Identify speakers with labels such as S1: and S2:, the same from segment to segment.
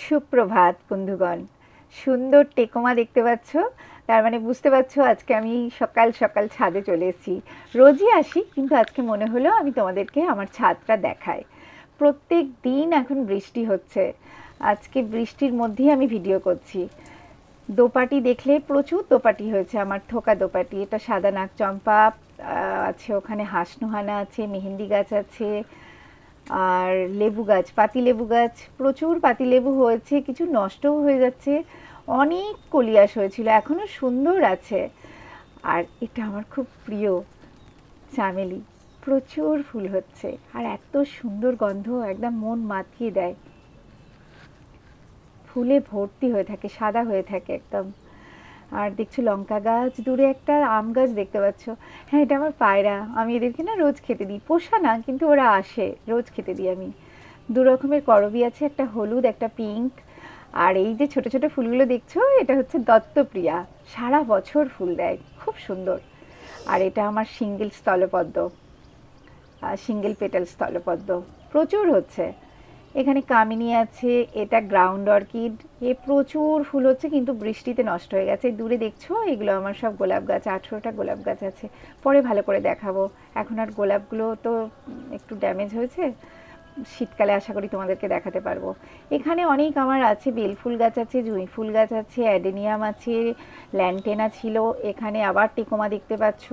S1: সুপ্রভাত বন্ধুগণ। সুন্দর টেকোমা দেখতে পাচ্ছ, তার মানে বুঝতে পারছো আজকে আমি সকাল সকাল ছাদে চলে এসেছি। রোজই আসি, কিন্তু আজকে মনে হলো আমি তোমাদেরকে আমার ছাদটা দেখাই। প্রত্যেক দিন এখন বৃষ্টি হচ্ছে, আজকে বৃষ্টির মধ্যেই আমি ভিডিও করছি। দোপাটি দেখলে প্রচুর দোপাটি হয়েছে, আমার থোকা দোপাটি। এটা সাদা নাক চম্পা আছে, ওখানে হাসনুহানা আছে, মেহেন্দি গাছ আছে, আর লেবু গাছ, পাতি লেবু গাছ, প্রচুর পাতি লেবু হয়েছে, কিছু নষ্টও হয়ে যাচ্ছে। অনেক কলিয়াস হয়েছিল, এখনো সুন্দর আছে। আর এটা আমার খুব প্রিয় চামেলি, প্রচুর ফুল হচ্ছে আর এত সুন্দর গন্ধ, একদম মন মাতিয়ে দেয়। ফুলে ভর্তি হয়ে থাকে, সাদা হয়ে থাকে একদম। আর দেখছো লঙ্কা গাছ, দূরে একটা আম গাছ দেখতে পাচ্ছ। হ্যাঁ, এটা আমার পায়রা, আমি এদেরকে না রোজ খেতে দিই, পোষা না কিন্তু ওরা আসে, রোজ খেতে দিই আমি। দু রকমের করবি আছে, একটা হলুদ একটা পিঙ্ক। আর এই যে ছোট ছোট ফুলগুলো দেখছো, এটা হচ্ছে দত্তপ্রিয়া, সারা বছর ফুল দেয়, খুব সুন্দর। আর এটা আমার সিঙ্গেল স্থলপদ্ম, সিঙ্গেল পেটাল স্থলপদ্ম, প্রচুর হচ্ছে। এখানে কামিনী আছে, এটা গ্রাউন্ড অর্কিড, এ প্রচুর ফুল হচ্ছে কিন্তু বৃষ্টিতে নষ্ট হয়ে গেছে। দূরে দেখছো এগুলো আমার সব গোলাপ গাছ, 18টা গোলাপ গাছ আছে, পরে ভালো করে দেখাবো। এখন আর গোলাপগুলো তো একটু ড্যামেজ হয়েছে, শীতকালে আশা করি তোমাদেরকে দেখাতে পারবো। এখানে অনেক আমার আছে, বেলফুল গাছ আছে, জুঁই ফুল গাছ আছে, অ্যাডেনিয়াম আছে, ল্যান্টেনা ছিল। এখানে আবার টেকোমা দেখতে পাচ্ছ,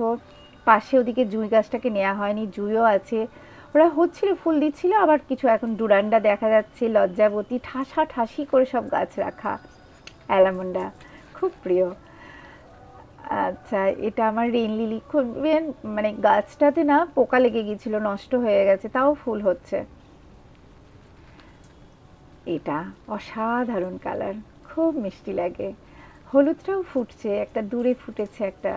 S1: পাশে ওদিকে জুঁই গাছটাকে নেওয়া হয়নি, জুঁইও আছে। ওরা হচ্ছিল, ফুল দিচ্ছিল, আবার কিছু এখন ডুরান্ডা দেখা যাচ্ছে, লজ্জাবতী, ঠাসা ঠাসি করে সব গাছ রাখা। অ্যালামন্ডা খুব প্রিয়। আচ্ছা, এটা আমার রেইন লিলি, খুব মানে গাছটাতে না পোকা লেগে গিয়েছিল, নষ্ট হয়ে গেছে, তাও ফুল হচ্ছে। এটা অসাধারণ কালার, খুব মিষ্টি লাগে। হলুদটাও ফুটছে, একটা দূরে ফুটেছে একটা।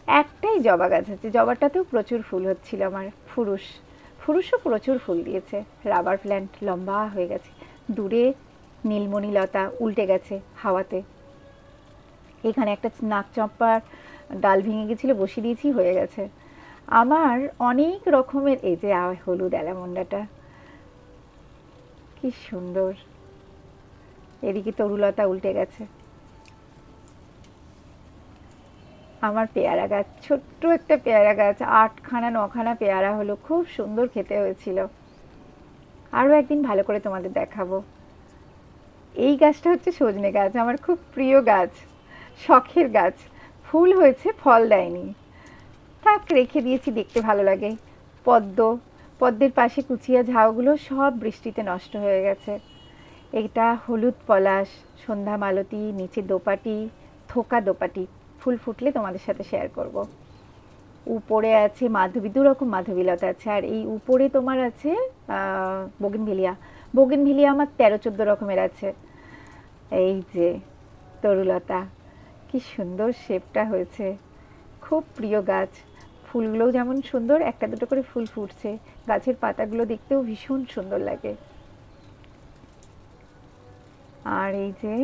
S1: একটাই জবা গাছ আছে, জবাটাতেও প্রচুর ফুল হচ্ছিল আমার। ফুরুষও প্রচুর ফুল দিয়েছে। রাবার প্ল্যান্ট লম্বা হয়ে গেছে। দূরে নীলমণি লতা উল্টে গেছে হাওয়াতে। এখানে একটা নাকচম্পার ডাল ভেঙে গেছিল, বসিয়ে দিয়েছি, হয়ে গেছে। আমার অনেক রকমের, এই যে হলুদ অ্যালামন্ডাটা কি সুন্দর, এদিকে তরুলতা উল্টে গেছে। আমার পেয়ারা গাছ, ছোট্ট একটা পেয়ারা গাছ, 8খানা 9খানা পেয়ারা হলো, খুব সুন্দর খেতে হয়েছিল। আরও একদিন ভালো করে তোমাদের দেখাবো। এই গাছটা হচ্ছে সজনে গাছ, আমার খুব প্রিয় গাছ, শখের গাছ। ফুল হয়েছে, ফল দেয়নি, থাক রেখে দিয়েছি, দেখতে ভালো লাগে। পদ্ম, পদ্মের পাশে কুচিয়া ঝাউগুলো সব বৃষ্টিতে নষ্ট হয়ে গেছে। এটা হলুদ পলাশ, সন্ধ্যা মালতী, নিচে দোপাটি, থোকা দোপাটি, ফুল ফুটলে তোমাদের সাথে শেয়ার করব। উপরে আছে মাধবী, দু রকম মাধবীলতা আছে। আর এই উপরে তোমার আছে বোগেনভেলিয়া। বোগেনভেলিয়া আমার 13-14 রকমের আছে। এই যে তরুলতা, কি সুন্দর শেপটা হয়েছে, খুব প্রিয় গাছ। ফুলগুলোও যেমন সুন্দর, একটা দুটো করে ফুল ফুটছে, গাছের পাতাগুলো দেখতেও ভীষণ সুন্দর লাগে। আর এই যে